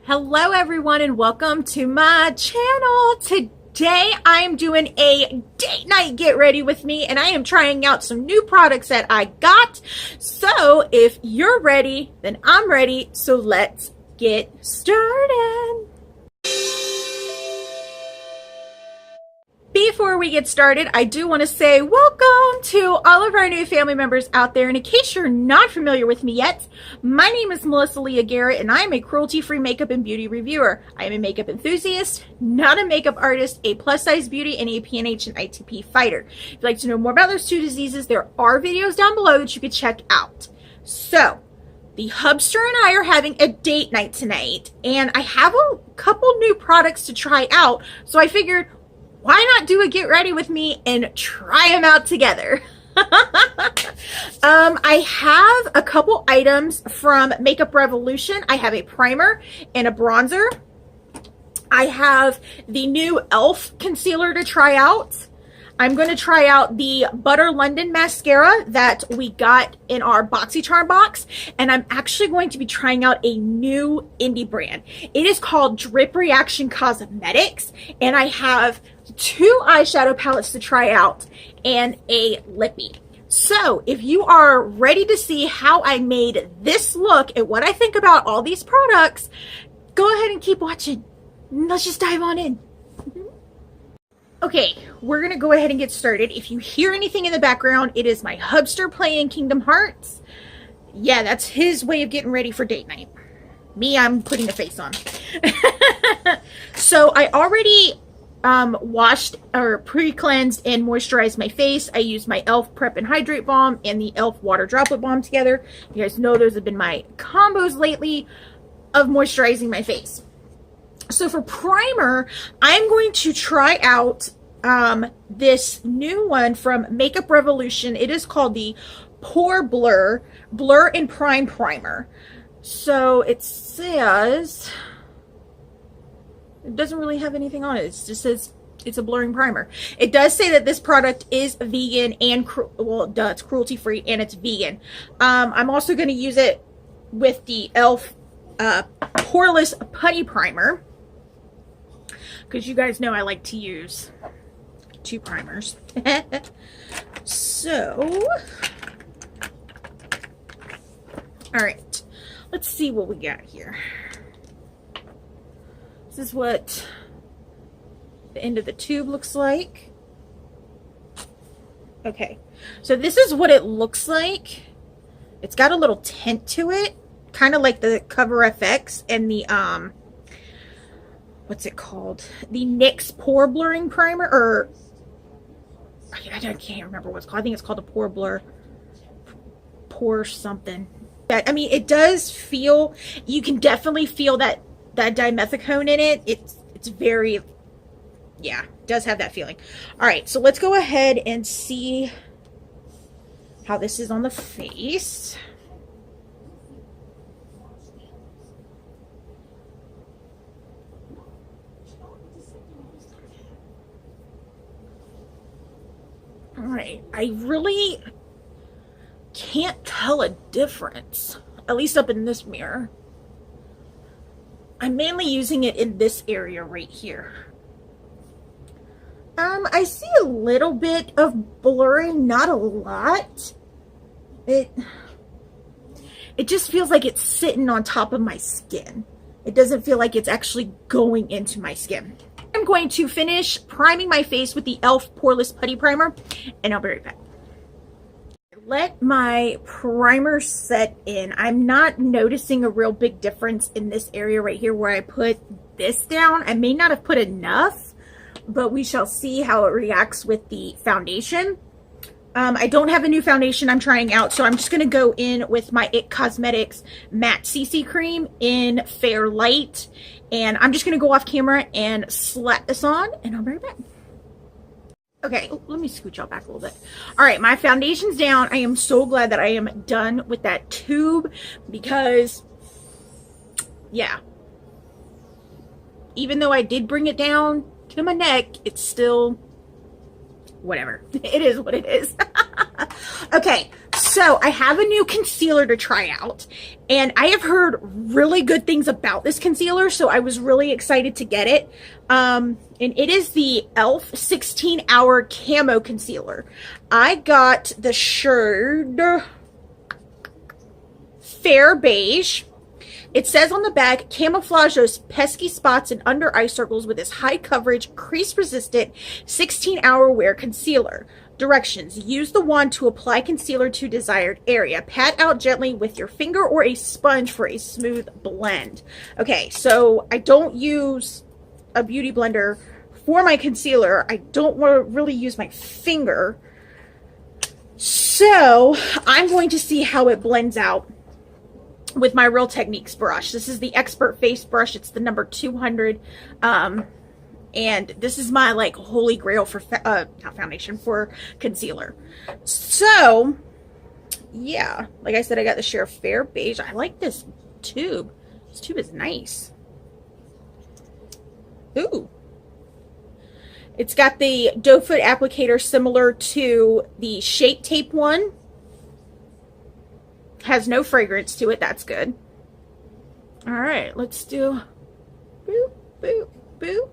Hello everyone and welcome to my channel. Today I am doing a date night get ready with me and I am trying out some new products that I got. So if you're ready, then I'm ready. So let's get started. Before we get started, I do want to say welcome to all of our new family members out there. And in case you're not familiar with me yet, my name is Leah Garrett, and I am a cruelty-free makeup and beauty reviewer. I am a makeup enthusiast, not a makeup artist, a plus-size beauty, and a PNH and ITP fighter. If you'd like to know more about those two diseases, there are videos down below that you can check out. So, the Hubster and I are having a date night tonight, and I have a couple new products to try out, so I figured, why not do a get ready with me and try them out together? I have a couple items from Makeup Revolution. I have a primer and a bronzer. I have the new e.l.f. concealer to try out. I'm going to try out the Butter London mascara that we got in our BoxyCharm box. And I'm actually going to be trying out a new indie brand. It is called Drip Reaction Cosmetics. And I have 2 eyeshadow palettes to try out and a lippy. So if you are ready to see how I made this look and what I think about all these products, go ahead and keep watching. Let's just dive on in. Okay, we're going to go ahead and get started. If you hear anything in the background, it is my Hubster playing Kingdom Hearts. Yeah, that's his way of getting ready for date night. Me, I'm putting a face on. So I already washed or pre-cleansed and moisturized my face. I used my e.l.f. Prep and Hydrate Balm and the e.l.f. Water Droplet Balm together. You guys know those have been my combos lately of moisturizing my face. So for primer, I'm going to try out this new one from Makeup Revolution. It is called the Pore Blur and Prime Primer. So it says, it doesn't really have anything on it. It just says it's a blurring primer. It does say that this product is vegan and, well, it's cruelty free and it's vegan. I'm also going to use it with the e.l.f. Poreless Putty Primer, because you guys know I like to use 2 primers. So, all right, let's see what we got here. This is what the end of the tube looks like. Okay, so this is what it looks like. It's got a little tint to it, kind of like the Cover FX and the what's it called? The NYX Pore Blurring Primer, or I can't remember what it's called. I think it's called a Pore Blur. Pore something. I mean, it does feel, you can definitely feel that dimethicone in it. It's very, yeah, it does have that feeling. All right, so let's go ahead and see how this is on the face. All right, I really can't tell a difference, at least up in this mirror. I'm mainly using it in this area right here. I see a little bit of blurring, not a lot. It just feels like it's sitting on top of my skin. It doesn't feel like it's actually going into my skin. I'm going to finish priming my face with the e.l.f. Poreless Putty Primer, and I'll be right back. Let my primer set in. I'm not noticing a real big difference in this area right here where I put this down. I may not have put enough, but we shall see how it reacts with the foundation. I don't have a new foundation I'm trying out, so I'm just going to go in with my IT Cosmetics Matte CC Cream in Fair Light. And I'm just going to go off camera and slap this on, and I'll be right back. Okay, let me scooch y'all back a little bit. All right, my foundation's down. I am so glad that I am done with that tube because, yeah, even though I did bring it down to my neck, it's still whatever. It is what it is. Okay, So I have a new concealer to try out, and I have heard really good things about this concealer, so I was really excited to get it. And it is the e.l.f. 16-Hour Camo Concealer. I got the shade Fair Beige. It says on the back, camouflage those pesky spots and under eye circles with this high coverage, crease resistant 16-hour wear concealer. Directions: use the wand to apply concealer to desired area. Pat out gently with your finger or a sponge for a smooth blend. Okay, so I don't use a beauty blender for my concealer. I don't want to really use my finger. So I'm going to see how it blends out with my Real Techniques brush. This is the Expert Face brush. It's the number 200. And this is my like holy grail for not foundation, for concealer. So yeah, like I said, I got the shade Fair Beige. I like this tube. This tube is nice. Ooh. It's got the doe foot applicator similar to the Shape Tape one. Has no fragrance to it. That's good. All right, let's do boop, boop, boop,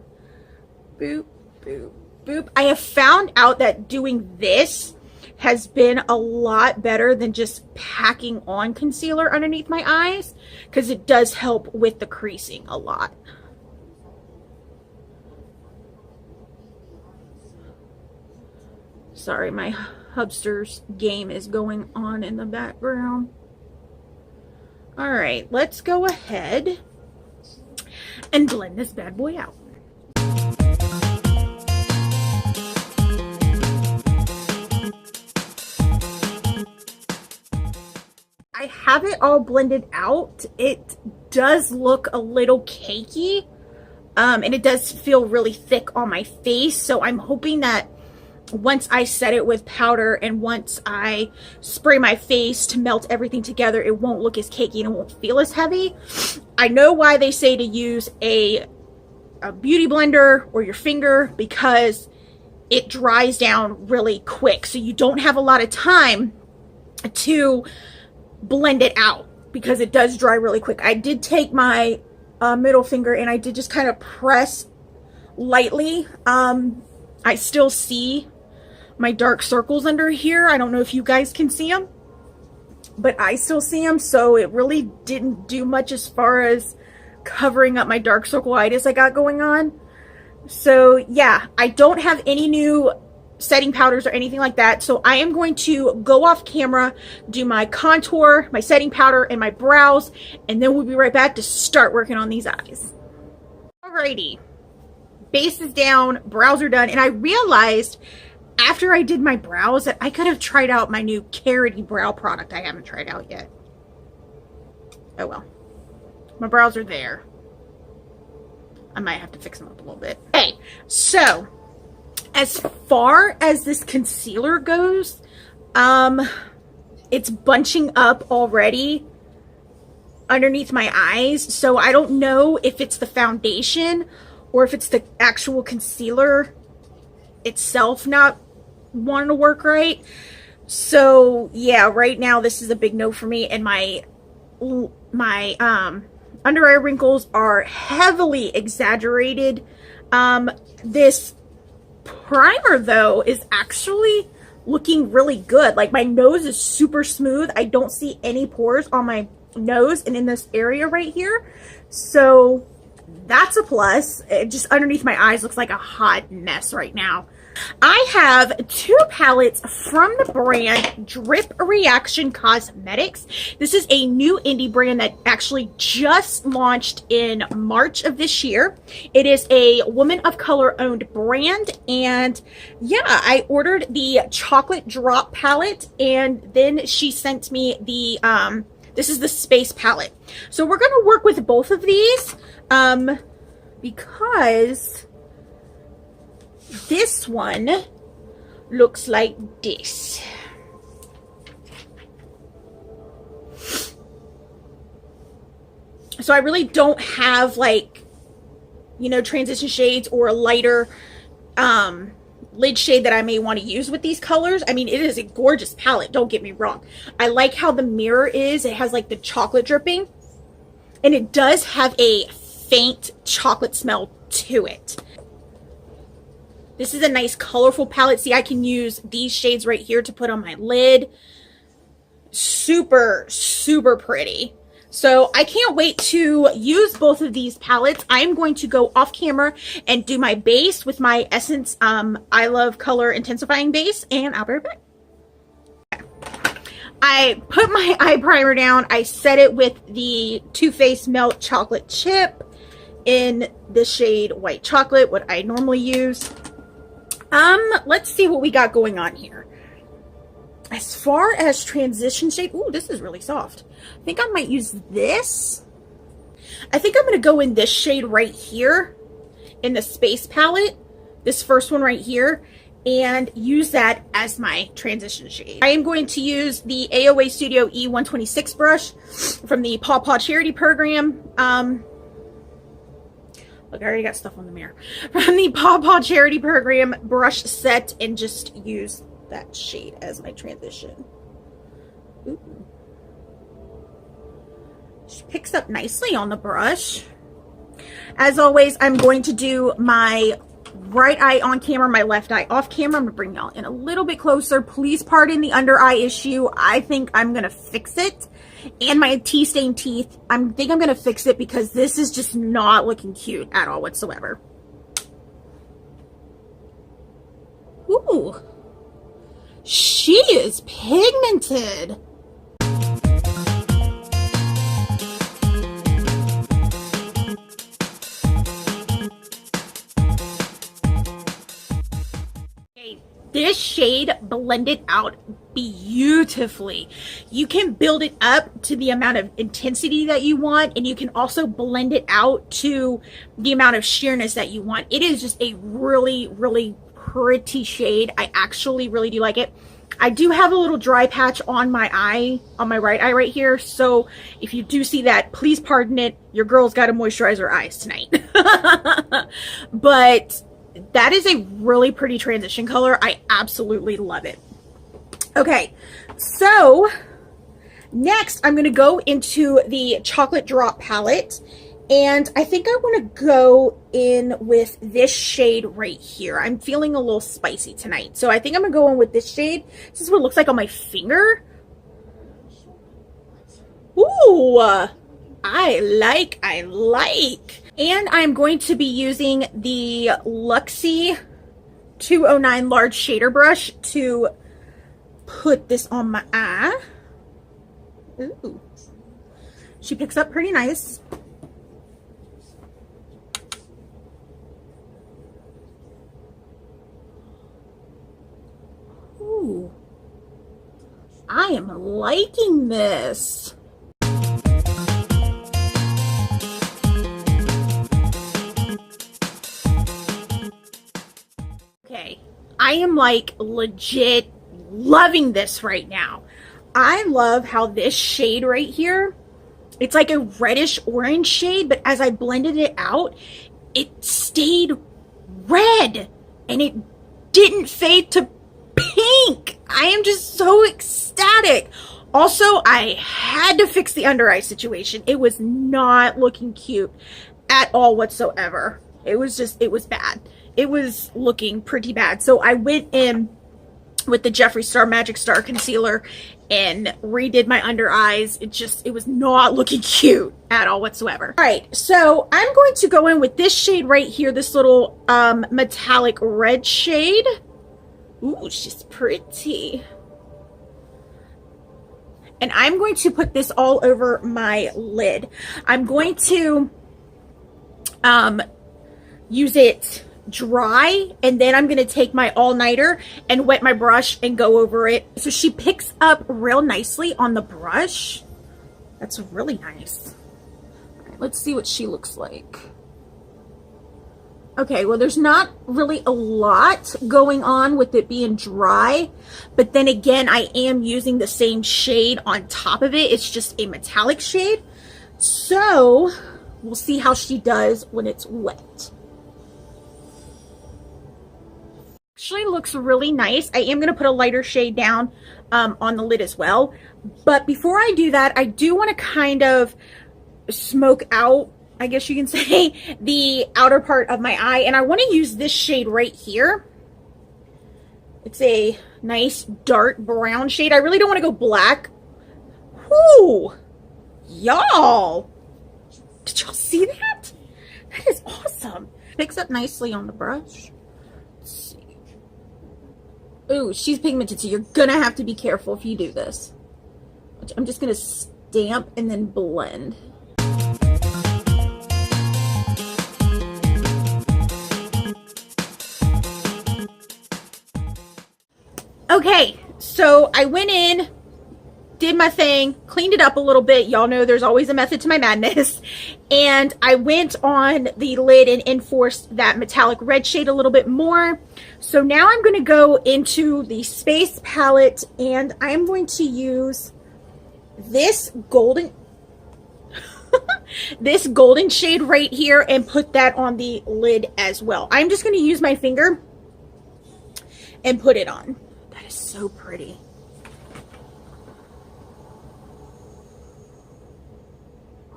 boop, boop, boop. I have found out that doing this has been a lot better than just packing on concealer underneath my eyes, because it does help with the creasing a lot. Sorry, my Hubster's game is going on in the background. All right, let's go ahead and blend this bad boy out. I have it all blended out. It does look a little cakey, and it does feel really thick on my face, so I'm hoping that once I set it with powder and once I spray my face to melt everything together, it won't look as cakey and it won't feel as heavy. I know why they say to use a beauty blender or your finger, because it dries down really quick. So you don't have a lot of time to blend it out because it does dry really quick. I did take my middle finger and I did just kind of press lightly. I still see my dark circles under here. I don't know if you guys can see them, but I still see them. So it really didn't do much as far as covering up my dark circle-itis I got going on. So yeah, I don't have any new setting powders or anything like that. So I am going to go off camera, do my contour, my setting powder, and my brows, and then we'll be right back to start working on these eyes. Alrighty. Base is down, brows are done, and I realized after I did my brows that I could have tried out my new Carroty brow product I haven't tried out yet. Oh well. My brows are there. I might have to fix them up a little bit. Okay, so as far as this concealer goes, it's bunching up already underneath my eyes, so I don't know if it's the foundation or if it's the actual concealer itself not wanting to work right. So yeah, right now this is a big no for me, and my under eye wrinkles are heavily exaggerated. This primer though is actually looking really good. Like my nose is super smooth. I don't see any pores on my nose and in this area right here. So that's a plus. It just underneath my eyes looks like a hot mess right now. I have two palettes from the brand Drip Reaction Cosmetics. This is a new indie brand that actually just launched in March of this year. It is a woman of color owned brand, and yeah, I ordered the chocolate drop palette, and then she sent me the this is the space palette. So we're going to work with both of these because this one looks like this. So I really don't have, like, you know, transition shades or lighter lid shade that I may want to use with these colors. I mean, it is a gorgeous palette, don't get me wrong. I like how the mirror is. It has like the chocolate dripping, and it does have a faint chocolate smell to it. This is a nice colorful palette. See, I can use these shades right here to put on my lid. Super, super pretty. So I can't wait to use both of these palettes. I'm going to go off camera and do my base with my Essence I Love Color Intensifying base, and I'll be right back. I put my eye primer down. I set it with the Too Faced Melt Chocolate Chip in the shade White Chocolate, what I normally use. Let's see what we got going on here. As far as transition shade, ooh, this is really soft. I think I might use this. I think I'm going to go in this shade right here in the Space palette, this first one right here, and use that as my transition shade. I am going to use the AOA Studio E126 brush from the Paw Paw Charity Program. Look, I already got stuff on the mirror. From the Paw Paw Charity Program brush set, and just use that shade as my transition. Ooh. She picks up nicely on the brush. As always, I'm going to do my right eye on camera, my left eye off camera. I'm going to bring y'all in a little bit closer. Please pardon the under eye issue. I think I'm going to fix it. And my tea-stained teeth, I think I'm going to fix it because this is just not looking cute at all whatsoever. Ooh. She is pigmented. Okay, this shade blended out beautifully. You can build it up to the amount of intensity that you want, and you can also blend it out to the amount of sheerness that you want. It is just a really, really pretty shade. I actually really do like it. I do have a little dry patch on my eye, on my right eye right here, so if you do see that, please pardon it. Your girl's got to moisturize her eyes tonight. But that is a really pretty transition color. I absolutely love it. Okay, so next I'm going to go into the Chocolate Drop palette, and I think I want to go in with this shade right here. I'm feeling a little spicy tonight, so I think I'm going to go in with this shade. This is what it looks like on my finger. Ooh, I like. And I'm going to be using the Luxie 209 large shader brush to put this on my eye. Ooh. She picks up pretty nice. Ooh. I am liking this. Okay, I am like legit loving this right now. I love how this shade right here, it's like a reddish orange shade, but as I blended it out, it stayed red and it didn't fade to pink. I am just so ecstatic. Also, I had to fix the under eye situation. It was not looking cute at all whatsoever. It was bad. It was looking pretty bad. So I went in with the Jeffree Star Magic Star Concealer and redid my under eyes. It was not looking cute at all whatsoever. All right, so I'm going to go in with this shade right here, this little metallic red shade. Ooh, she's pretty. And I'm going to put this all over my lid. I'm going to use it dry, and then I'm going to take my all-nighter and wet my brush and go over it. So she picks up real nicely on the brush. That's really nice. All right, let's see what she looks like. Okay, well, there's not really a lot going on with it being dry, but then again, I am using the same shade on top of it. It's just a metallic shade. So we'll see how she does when it's wet. Actually looks really nice. I am going to put a lighter shade down on the lid as well. But before I do that, I do want to kind of smoke out, I guess you can say, the outer part of my eye. And I want to use this shade right here. It's a nice dark brown shade. I really don't want to go black. Whoo! Y'all! Did y'all see that? That is awesome. Picks up nicely on the brush. Let's see. Ooh, she's pigmented, so you're gonna have to be careful if you do this. I'm just gonna stamp and then blend. Okay, so I went in, did my thing, cleaned it up a little bit. Y'all know there's always a method to my madness. And I went on the lid and enforced that metallic red shade a little bit more. So now I'm going to go into the Space palette and I'm going to use this golden this golden shade right here and put that on the lid as well. I'm just going to use my finger and put it on. That is so pretty.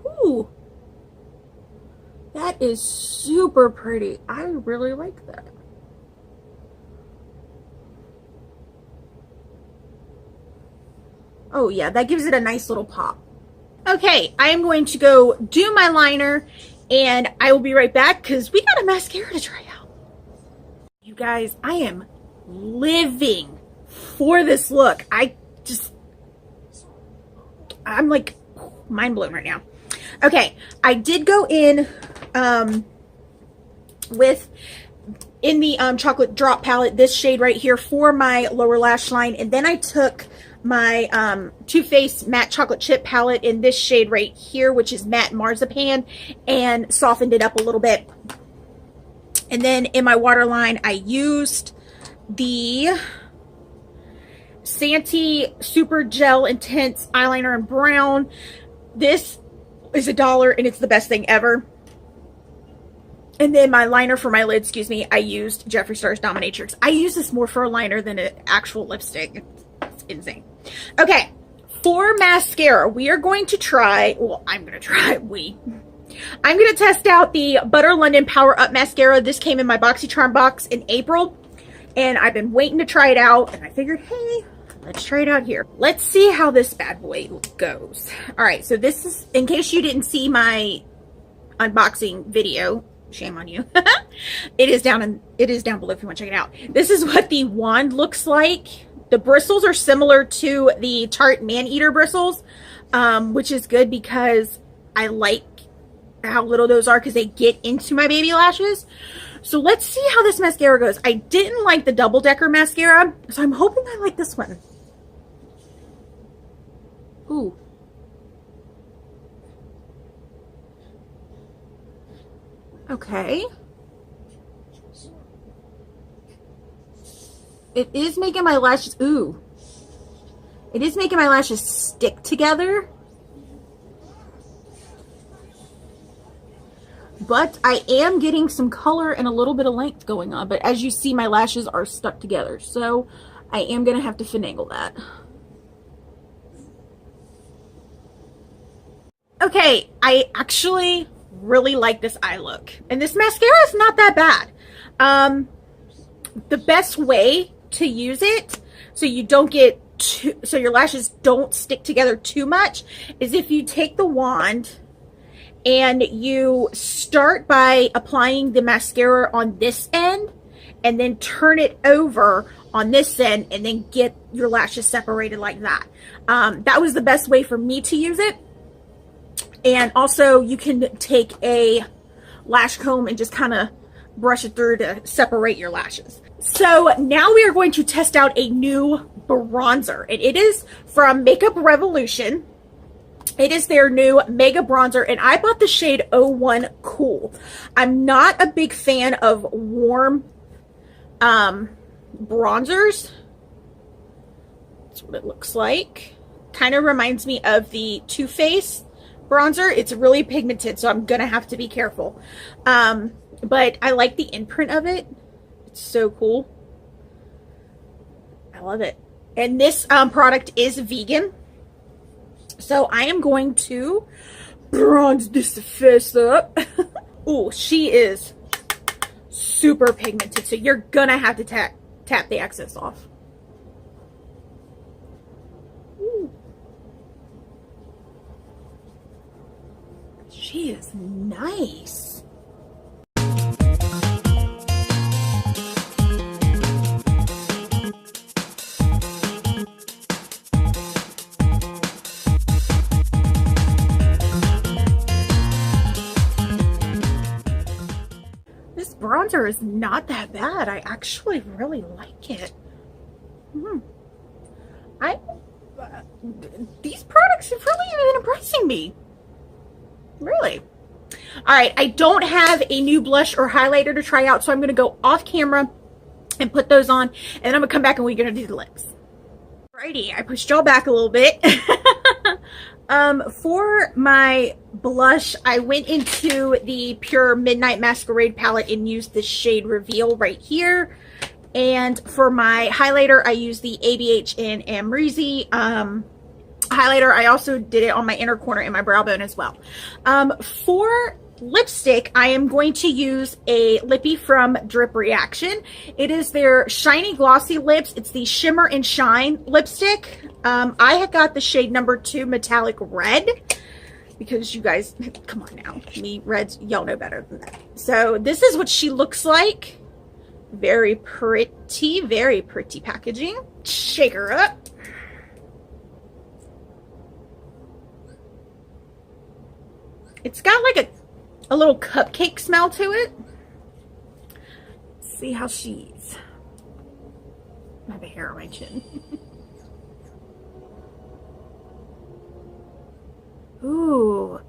Ooh, that is super pretty. I really like that. Oh yeah, that gives it a nice little pop. Okay, I am going to go do my liner and I will be right back because we got a mascara to try out. You guys, I am living for this look. I'm like mind blown right now. Okay, I did go in in the chocolate drop palette, this shade right here for my lower lash line, and then I took my Too Faced matte chocolate chip palette in this shade right here, which is matte marzipan, and softened it up a little bit. And then in my waterline, I used the Santee Super Gel Intense eyeliner in brown. This is $1 and it's the best thing ever. And then my liner for my lid, excuse me, I used Jeffree Star's Dominatrix. I use this more for a liner than an actual lipstick. It's insane. Okay, for mascara, we are going to try, well, I'm going to test out the Butter London Power Up Mascara. This came in my BoxyCharm box in April, and I've been waiting to try it out, and I figured, hey, let's try it out here. Let's see how this bad boy goes. All right, so this is, in case you didn't see my unboxing video, shame on you. It is down below if you want to check it out. This is what the wand looks like. The bristles are similar to the Tarte Man-Eater bristles, which is good because I like how little those are because they get into my baby lashes. So let's see how this mascara goes. I didn't like the Double Decker mascara, so I'm hoping I like this one. Ooh. Okay. It is making my lashes, ooh. It is making my lashes stick together. But I am getting some color and a little bit of length going on. But as you see, my lashes are stuck together. So I am going to have to finagle that. Okay, I actually really like this eye look. And this mascara is not that bad. The best way to use it so you don't get so your lashes don't stick together too much is if you take the wand and you start by applying the mascara on this end and then turn it over on this end and then get your lashes separated like that. That was the best way for me to use it. And also you can take a lash comb and just kind of brush it through to separate your lashes. So now we are going to test out a new bronzer, and it is from Makeup Revolution. It is their new Mega Bronzer, and I bought the shade 01 Cool. I'm not a big fan of warm bronzers. That's what it looks like. Kind of reminds me of the Too Faced bronzer. It's really pigmented, so I'm gonna have to be careful. But I like the imprint of it. It's so cool. I love it. And this product is vegan. So I am going to bronze this face up. Oh, she is super pigmented. So you're going to have to tap the excess off. Ooh. She is nice. This bronzer is not that bad. I actually really like it. These products have really been impressing me. Really. All right, I don't have a new blush or highlighter to try out, so I'm going to go off camera and put those on, and then I'm going to come back and we're going to do the lips. Alrighty, I pushed y'all back a little bit. For my blush, I went into the Pure Midnight Masquerade palette and used the shade Reveal right here. And for my highlighter, I used the ABH in Amrezy highlighter. I also did it on my inner corner and my brow bone as well. For lipstick, I am going to use a lippy from Drip Reaction. It is their Shiny Glossy Lips. It's the Shimmer and Shine lipstick. I had got the shade number 2 Metallic Red because you guys, come on now, me reds, y'all know better than that. So this is what she looks like. Very pretty packaging. Shake her up. It's got like a little cupcake smell to it. Let's see how she's. I have a hair on my chin. Ooh,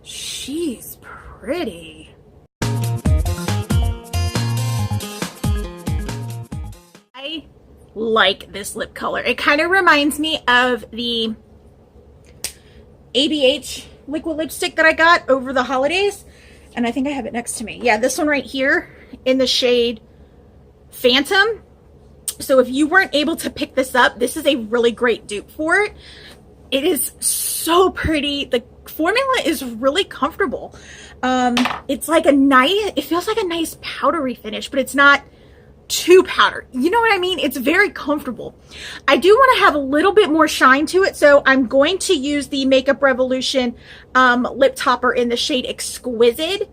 she's pretty. I like this lip color. It kind of reminds me of the ABH liquid lipstick that I got over the holidays, and I think I have it next to me. Yeah, this one right here in the shade Phantom. So if you weren't able to pick this up, this is a really great dupe for it. It is so pretty. The formula is really comfortable. It's like a nice, it feels like a nice powdery finish, but it's not too powdered. You know what I mean? It's very comfortable. I do want to have a little bit more shine to it, so I'm going to use the Makeup Revolution lip topper in the shade Exquisite,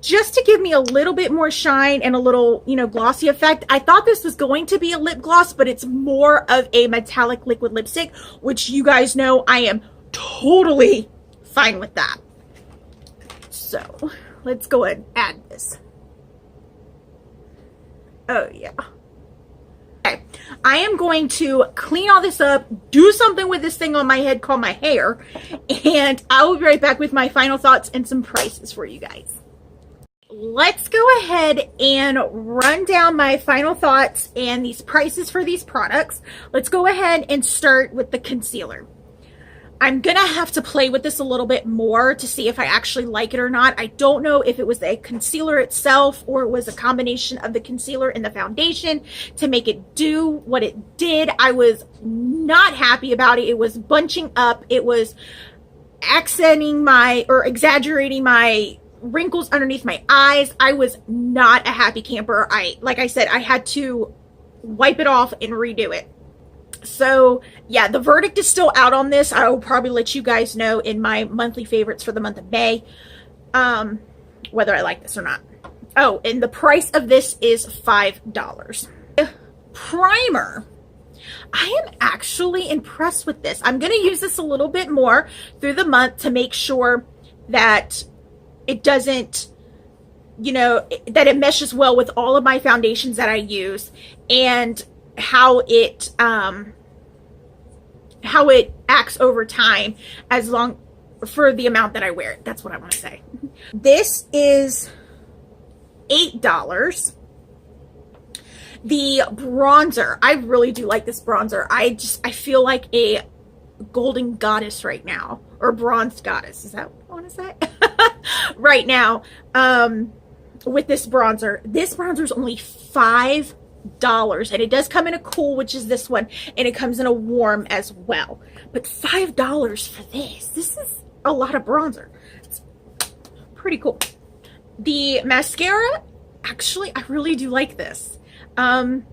just to give me a little bit more shine and a little, you know, glossy effect. I thought this was going to be a lip gloss, but it's more of a metallic liquid lipstick, which you guys know I am totally fine with that. So let's go ahead and add this. Oh yeah. Okay, I am going to clean all this up, do something with this thing on my head called my hair, and I will be right back with my final thoughts and some prices for you guys. Let's go ahead and run down my final thoughts and these prices for these products. Let's go ahead and start with the concealer. I'm gonna have to play with this a little bit more to see if I actually like it or not. I don't know if it was a concealer itself or it was a combination of the concealer and the foundation to make it do what it did. I was not happy about it. It was bunching up. It was accenting my, or exaggerating my wrinkles underneath my eyes. I was not a happy camper. Like I said, I had to wipe it off and redo it. So yeah, the verdict is still out on this. I will probably let you guys know in my monthly favorites for the month of May, whether I like this or not. Oh, and the price of this is $5. Primer. I am actually impressed with this. I'm going to use this a little bit more through the month to make sure that it doesn't, you know, that it meshes well with all of my foundations that I use, and how it acts over time as long for the amount that I wear it. That's what I want to say. This is $8. The bronzer, I really do like this bronzer. I feel like a golden goddess right now, or bronzed goddess. Is that what I want to say? Right now, with this bronzer. This bronzer is only $5. And it does come in a cool, which is this one, and it comes in a warm as well. But $5 for this. This is a lot of bronzer. It's pretty cool. The mascara, actually, I really do like this. I'm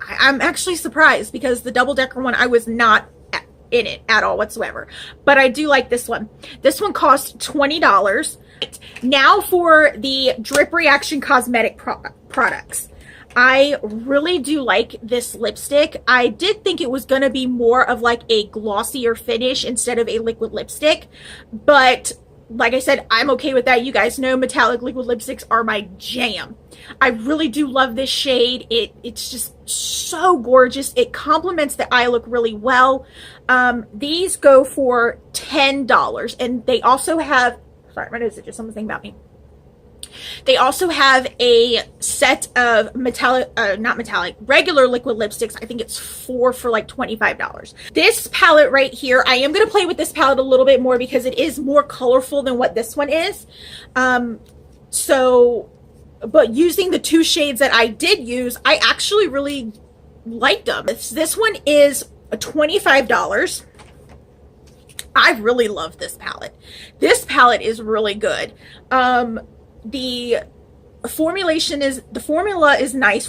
actually surprised because the double decker one, I was not in it at all whatsoever. But I do like this one. This one cost $20. Now for the Drip Reaction Cosmetic products. I really do like this lipstick. I did think it was going to be more of like a glossier finish instead of a liquid lipstick. But like I said, I'm okay with that. You guys know metallic liquid lipsticks are my jam. I really do love this shade. It's just so gorgeous. It complements the eye look really well. These go for $10. And they also have, sorry, my nose is just something about me. They also have a set of regular liquid lipsticks. I think it's 4 for like $25. This palette right here, I am going to play with this palette a little bit more because it is more colorful than what this one is. But using the 2 shades that I did use, I actually really liked them. This one is $25. I really love this palette. This palette is really good. The formula is nice.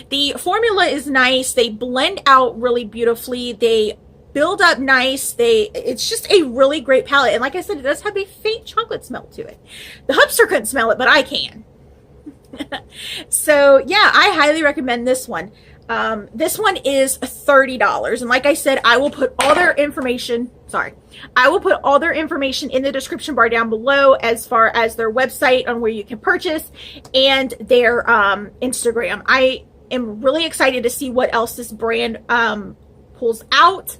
The formula is nice. They blend out really beautifully. They build up nice. It's just a really great palette. And like I said, it does have a faint chocolate smell to it. The hubster couldn't smell it, but I can. So yeah, I highly recommend this one. This one is $30. And like I said, I will put all their information, I will put all their information in the description bar down below as far as their website on where you can purchase and their Instagram. I am really excited to see what else this brand pulls out.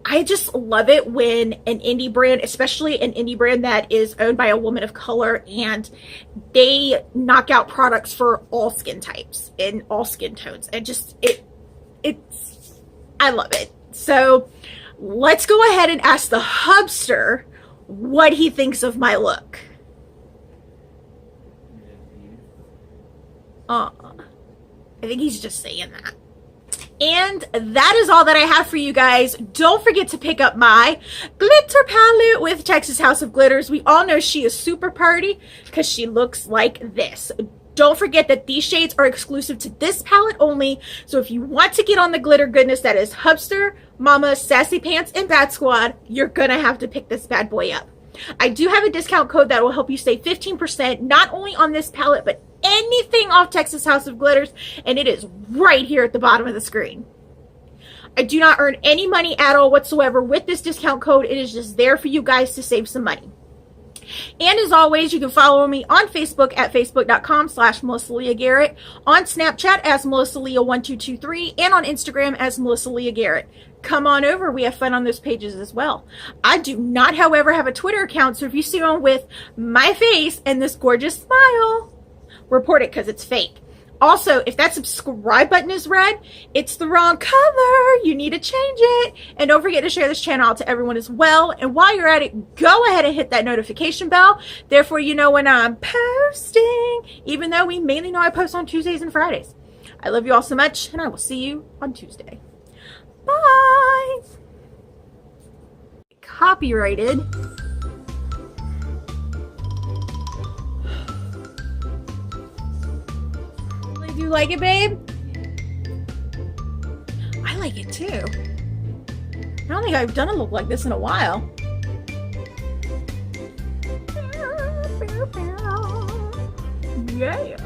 I just love it when an indie brand, especially an indie brand that is owned by a woman of color, and they knock out products for all skin types and all skin tones. And just, I love it. So let's go ahead and ask the hubster what he thinks of my look. I think he's just saying that. And that is all that I have for you guys. Don't forget to pick up my glitter palette with Texas House of Glitters. We all know she is super party because she looks like this. Don't forget that these shades are exclusive to this palette only. So if you want to get on the glitter goodness that is Hubster, Mama, Sassy Pants, and Bat Squad, you're going to have to pick this bad boy up. I do have a discount code that will help you save 15%, not only on this palette, but anything off Texas House of Glitters, and it is right here at the bottom of the screen. I do not earn any money at all whatsoever with this discount code. It is just there for you guys to save some money. And as always, you can follow me on Facebook at facebook.com/MelissaLeahGarrett, on Snapchat as MelissaLeah1223, and on Instagram as MelissaLeahGarrett. Come on over. We have fun on those pages as well. I do not, however, have a Twitter account, so if you see one with my face and this gorgeous smile, report it because it's fake. Also, if that subscribe button is red, it's the wrong color. You need to change it. And don't forget to share this channel out to everyone as well. And while you're at it, go ahead and hit that notification bell. Therefore, you know when I'm posting, even though we mainly know I post on Tuesdays and Fridays. I love you all so much, and I will see you on Tuesday. Bye. Copyrighted. You like it, babe? I like it too. I don't think I've done a look like this in a while. Yeah.